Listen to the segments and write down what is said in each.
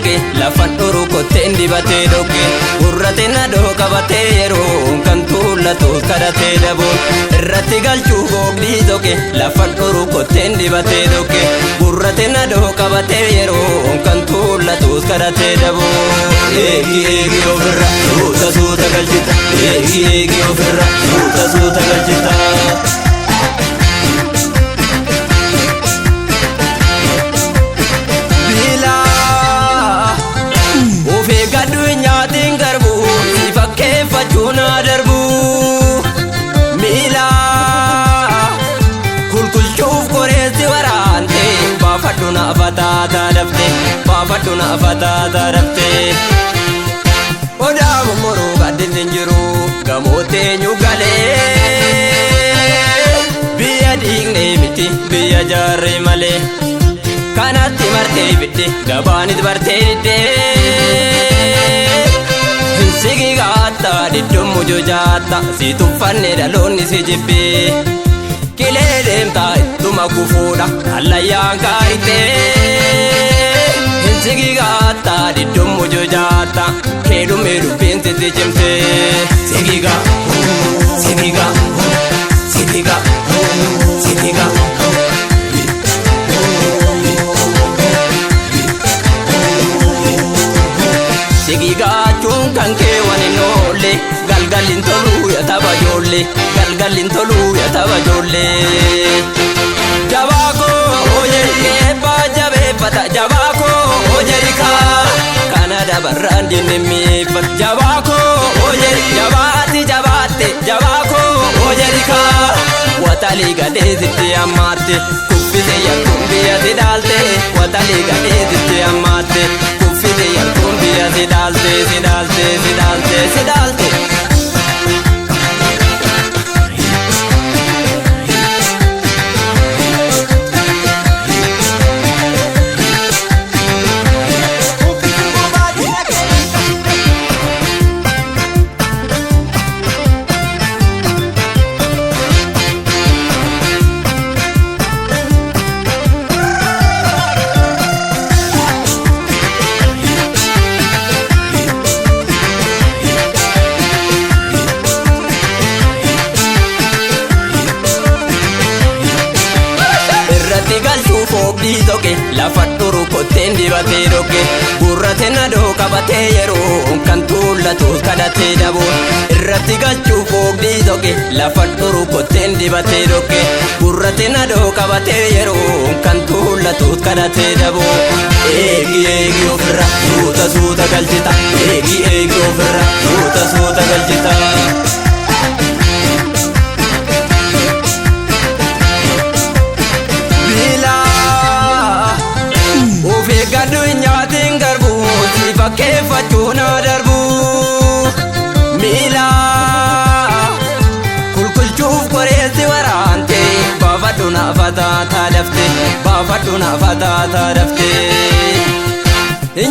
dhoke lafan dhuru kotteen dibatee dhoke gurrateen adoo qabatee yeroo kan tuullatu kadhatee daboon irratti galchuu boogdii dhoke lafan dhuru kotteen dibatee dhoke gurrateen adoo qabatee yeroo kan tuullatu kadhatee daboon eegi eegi ofirra suuta suuta galchita eegi eegi ofirra suuta suuta galchita. Baafadhu na fatata dafte odaa mumuruu gaddiin jiru gamootee nyugalee biyya dhiignee miti biyya jaarree malee kanatti martee bitte gabaanit bartee diddee sigi gaatta didduun mujujaatta si tuffanne dhaloonni si jibbee kilee deemtaa ittuma kufuudha allayyaan kaaritee sigi gaatta didduun mujujaatta keedumee dubbiin sitti cimtee sigiga sigiga sigiga sigiga sigigaachuun kan kee wani noolle galgalin toluu ya tapha ijoollee galgalin toluu ya tapha ijoollee jabaakoo hojjee baajabeeffata jabaakoo hojjerikaa kana dabarraan jenne miiffata jabaakoo hojjee jabaatti jabaatte jabaakoo hojjerikaa watalii gadhee sitti ammaatte kuffise yakkuun biyya si dhaalte watalii gadhee sitti ammaatte kuffise yakkuun biyya si dhaalte si dhaalte si dhaalte si dhaalte. Lafan dhuru kotteen dibatee dhoke gurrateen adoo qabatee yeroo kan tuullatu kadhatee daboon irratti galchuu foogdii dhoke lafan dhuru kotteen dibatee dhoke gurrateen adoo qabatee yeroo kan tuullatu kadhatee daboon eegi eegi ofirra suuta suuta galchita eegi eegi ofirra suuta suuta galchita. Fakkeeffachuu na darbu miila kulkulchuuf qoreessi waraante baafadhu na fataataa dafte baafadhu na fataataa dafte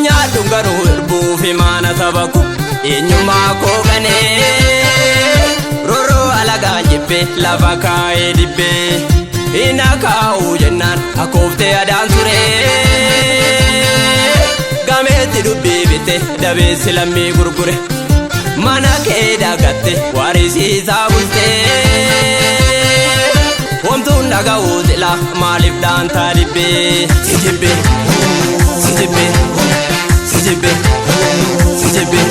nyaadhu garuu hirbuuf himaana sabaku eenyummaa koo ganee roroo alagaan jibbee lafa kaa'ee dibbee ina kaa'uu jennaan akkooftee adaan turee gameetti dubbii bitte dabeessi lammii gurgure mana kee dagatte waarisiisaa bultee homtuun dhaga'uu sila maaliif dhaantaa dibbee si jibbee si jibbee si jibbee si jibbee.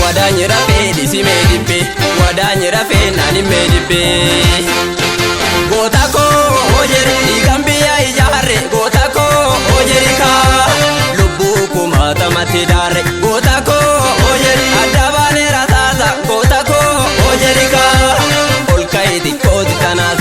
Wadaanyi rafee dhisimee dibbee wadaanyi rafee naanimee dibbee. Goota koo hojjeri dhiigaan biyya ijaarre goota koo hojjeri kaa lubbuu kumaatamatti daarre goota koo hojjeri adda baanee rasaasa goota koo hojjeri kaa ol ka'ee xiqqooti tanaas